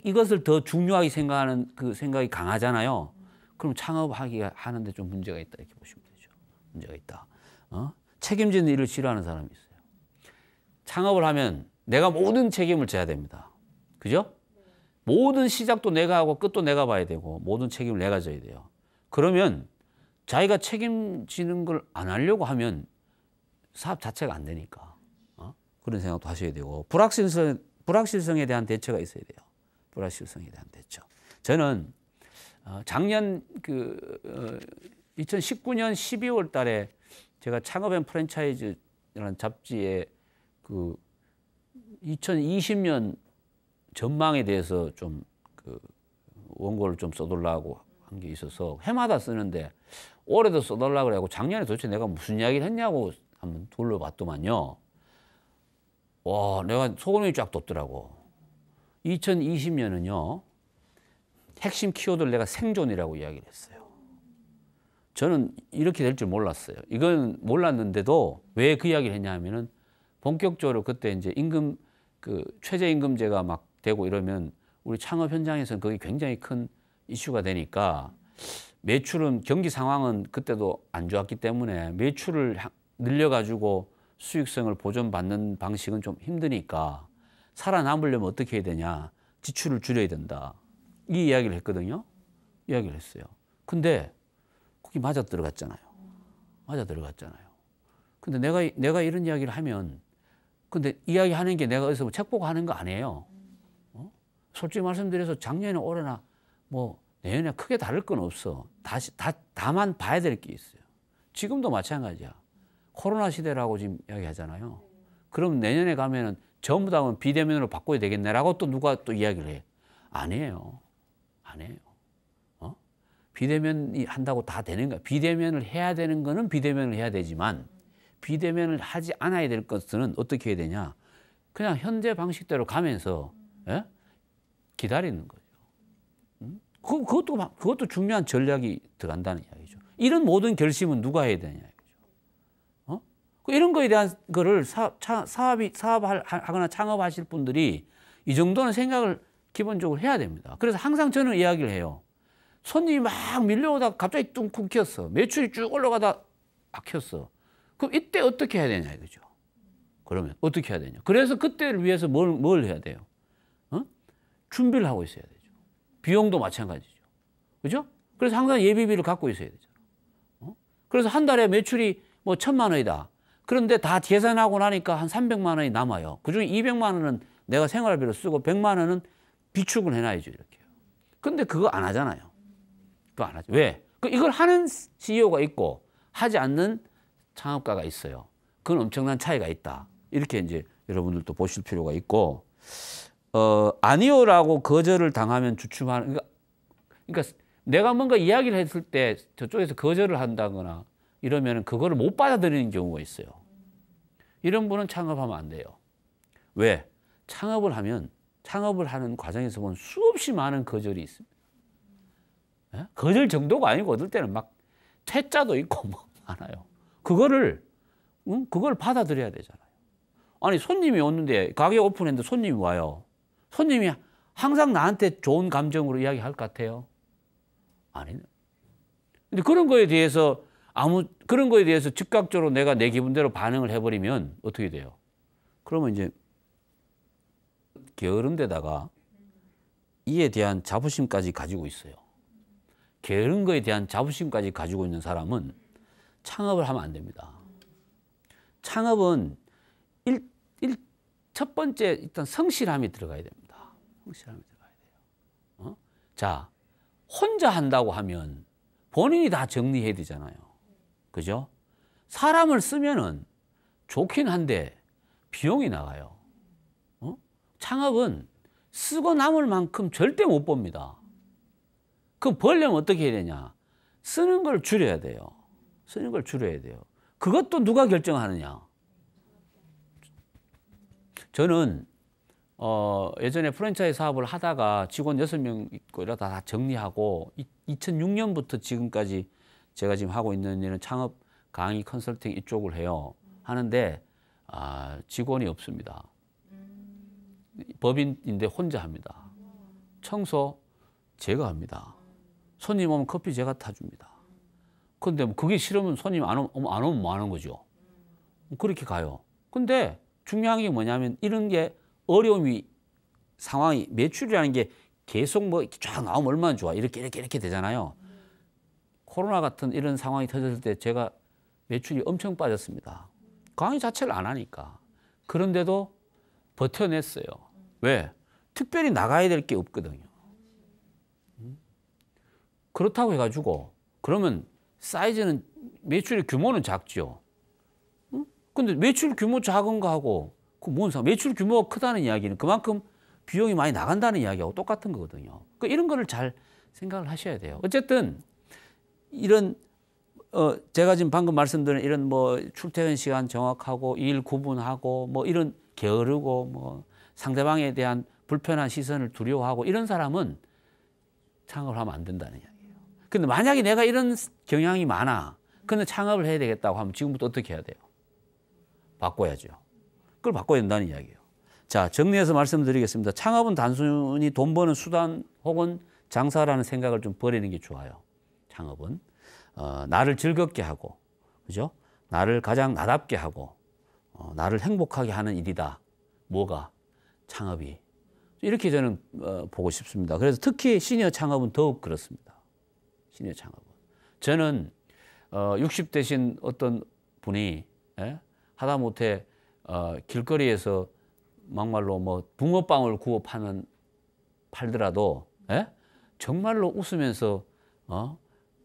이것을 더 중요하게 생각하는 그 생각이 강하잖아요. 그럼 하는데 좀 문제가 있다. 이렇게 보시면 되죠. 문제가 있다. 책임지는 일을 싫어하는 사람이 있어요. 창업을 하면 내가 모든 책임을 져야 됩니다. 그죠? 모든 시작도 내가 하고 끝도 내가 봐야 되고 모든 책임을 내가 져야 돼요. 그러면 자기가 책임지는 걸 안 하려고 하면 사업 자체가 안 되니까 그런 생각도 하셔야 되고 불확실성에 대한 대처가 있어야 돼요. 불확실성에 대한 대처. 저는 작년 2019년 12월 달에 제가 창업 앤 프랜차이즈라는 잡지에 2020년 전망에 대해서 좀 원고를 좀 써달라고 한 게 있어서 해마다 쓰는데 올해도 써달라고 그래고 작년에 도대체 내가 무슨 이야기를 했냐고 한번 둘러봤더만요. 와, 내가 소금이 쫙 돋더라고. 2020년은요. 핵심 키워드를 내가 생존이라고 이야기를 했어요. 저는 이렇게 될 줄 몰랐어요. 이건 몰랐는데도 왜 그 이야기를 했냐 하면은 본격적으로 그때 이제 최저임금제가 막 되고 이러면 우리 창업 현장에서는 그게 굉장히 큰 이슈가 되니까 매출은 경기 상황은 그때도 안 좋았기 때문에 매출을 늘려가지고 수익성을 보존받는 방식은 좀 힘드니까 살아남으려면 어떻게 해야 되냐. 지출을 줄여야 된다. 이 이야기를 했거든요. 이야기를 했어요. 근데 거기 맞아 들어갔잖아요. 맞아 들어갔잖아요. 근데 내가 이런 이야기를 하면 근데 이야기하는 게 내가 어디서 책 보고 하는 거 아니에요. 솔직히 말씀드려서 작년에 올해나 뭐 내년에 크게 다를 건 없어. 다만 봐야 될 게 있어요. 지금도 마찬가지야. 코로나 시대라고 지금 이야기하잖아요. 그럼 내년에 가면은 전부 다 비대면으로 바꿔야 되겠네라고 또 누가 또 이야기를 해. 아니에요. 아니에요. 비대면이 한다고 다 되는 거야. 비대면을 해야 되는 거는 비대면을 해야 되지만 비대면을 하지 않아야 될 것은 어떻게 해야 되냐. 그냥 현재 방식대로 가면서 예? 기다리는 거죠. 그것도 중요한 전략이 들어간다는 이야기죠. 이런 모든 결심은 누가 해야 되냐 이거죠. 이런 거에 대한 거를 사업하거나 창업하실 분들이 이 정도는 생각을 기본적으로 해야 됩니다. 그래서 항상 저는 이야기를 해요. 손님이 막 밀려오다가 갑자기 뚱쿵 켰어. 매출이 쭉 올라가다 막혔어. 그럼 이때 어떻게 해야 되냐 이거죠. 그러면 어떻게 해야 되냐. 그래서 그때를 위해서 뭘 해야 돼요? 준비를 하고 있어야 되죠. 비용도 마찬가지죠. 그죠? 그래서 항상 예비비를 갖고 있어야 되잖아. 그래서 한 달에 매출이 뭐 1,000만 원이다. 그런데 다 계산하고 나니까 한 300만 원이 남아요. 그중에 200만 원은 내가 생활비로 쓰고 100만 원은 비축을 해놔야죠. 이렇게요. 근데 그거 안 하잖아요. 그거 안 하죠. 왜? 이걸 하는 CEO가 있고 하지 않는 창업가가 있어요. 그건 엄청난 차이가 있다. 이렇게 이제 여러분들도 보실 필요가 있고, 아니요라고 거절을 당하면 주춤하는, 그러니까 내가 뭔가 이야기를 했을 때 저쪽에서 거절을 한다거나 이러면 그거를 못 받아들이는 경우가 있어요. 이런 분은 창업하면 안 돼요. 왜? 창업을 하는 과정에서 보면 수없이 많은 거절이 있습니다. 예? 거절 정도가 아니고 어떨 때는 막 퇴짜도 있고 뭐 많아요. 그걸 받아들여야 되잖아요. 아니 손님이 오는데 가게 오픈했는데 손님이 와요. 손님이 항상 나한테 좋은 감정으로 이야기할 것 같아요? 아니네. 근데 그런 거에 대해서 즉각적으로 내가 내 기분대로 반응을 해버리면 어떻게 돼요? 그러면 이제 게으른 데다가 이에 대한 자부심까지 가지고 있어요. 게으른 거에 대한 자부심까지 가지고 있는 사람은 창업을 하면 안 됩니다. 창업은 첫 번째 일단 성실함이 들어가야 됩니다. 성실함이 들어가야 돼요. 자, 혼자 한다고 하면 본인이 다 정리해야 되잖아요. 그죠? 사람을 쓰면은 좋긴 한데 비용이 나가요. 창업은 쓰고 남을 만큼 절대 못 봅니다. 그럼 벌려면 어떻게 해야 되냐? 쓰는 걸 줄여야 돼요. 쓰는 걸 줄여야 돼요. 그것도 누가 결정하느냐? 저는 예전에 프랜차이즈 사업을 하다가 직원 6명 있고 이러다 다 정리하고 2006년부터 지금까지 제가 지금 하고 있는 일은 창업 강의 컨설팅 이쪽을 해요. 하는데 직원이 없습니다. 법인인데 혼자 합니다. 청소 제가 합니다. 손님 오면 커피 제가 타줍니다. 근데 뭐 그게 싫으면 손님 안 오면 뭐 하는 거죠. 그렇게 가요. 근데 중요한 게 뭐냐면 이런 게 상황이 매출이라는 게 계속 뭐 쫙 나오면 얼마나 좋아. 이렇게 되잖아요. 코로나 같은 이런 상황이 터졌을 때 제가 매출이 엄청 빠졌습니다. 강의 자체를 안 하니까. 그런데도 버텨냈어요. 왜? 특별히 나가야 될 게 없거든요. 그렇다고 해가지고 그러면 사이즈는 매출의 규모는 작죠. 근데 매출 규모 작은 거하고 뭔 상관? 매출 규모가 크다는 이야기는 그만큼 비용이 많이 나간다는 이야기하고 똑같은 거거든요. 이런 거를 잘 생각을 하셔야 돼요. 어쨌든 이런 제가 지금 방금 말씀드린 이런 뭐 출퇴근 시간 정확하고 일 구분하고 뭐 이런 게으르고 뭐 상대방에 대한 불편한 시선을 두려워하고 이런 사람은 창업을 하면 안 된다는 이야기예요. 근데 만약에 내가 이런 경향이 많아. 근데 창업을 해야 되겠다고 하면 지금부터 어떻게 해야 돼요? 바꿔야죠. 그걸 바꿔야 된다는 이야기예요. 자, 정리해서 말씀드리겠습니다. 창업은 단순히 돈 버는 수단 혹은 장사라는 생각을 좀 버리는 게 좋아요. 창업은 나를 즐겁게 하고, 그죠? 나를 가장 나답게 하고, 나를 행복하게 하는 일이다. 뭐가? 창업이. 이렇게 저는 보고 싶습니다. 그래서 특히 시니어 창업은 더욱 그렇습니다. 시니어 창업은. 저는 60대신 어떤 분이 하다못해 길거리에서 막말로 뭐 붕어빵을 구워 팔더라도 정말로 웃으면서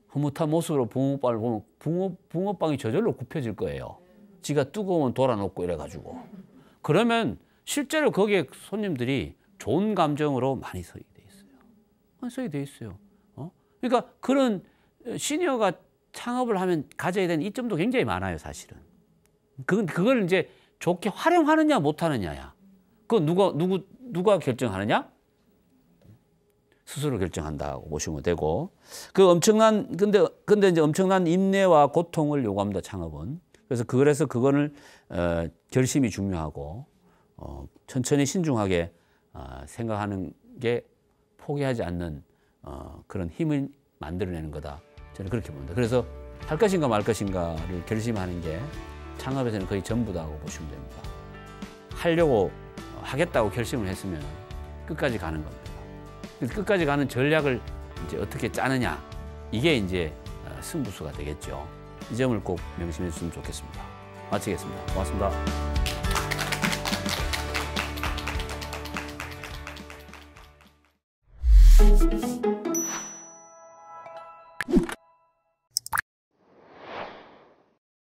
흐뭇한 모습으로 붕어빵을 보면 붕어빵이 저절로 굽혀질 거예요. 지가 뜨거우면 돌아놓고 이래가지고. 그러면 실제로 거기에 손님들이 좋은 감정으로 많이 서게 돼 있어요. 많이 서게 돼 있어요. 그러니까 그런 시니어가 창업을 하면 가져야 되는 이점도 굉장히 많아요, 사실은. 그걸 이제 좋게 활용하느냐 못하느냐야. 그 누가 결정하느냐? 스스로 결정한다고 보시면 되고, 그 엄청난 근데 이제 엄청난 인내와 고통을 요구합니다, 창업은. 그래서 그거를 결심이 중요하고 천천히 신중하게 생각하는 게 포기하지 않는 그런 힘을 만들어내는 거다. 저는 그렇게 봅니다. 그래서 할 것인가 말 것인가를 결심하는 게 창업에서는 거의 전부다고 보시면 됩니다. 하려고 하겠다고 결심을 했으면 끝까지 가는 겁니다. 끝까지 가는 전략을 이제 어떻게 짜느냐, 이게 이제 승부수가 되겠죠. 이 점을 꼭 명심해 주시면 좋겠습니다. 마치겠습니다. 고맙습니다.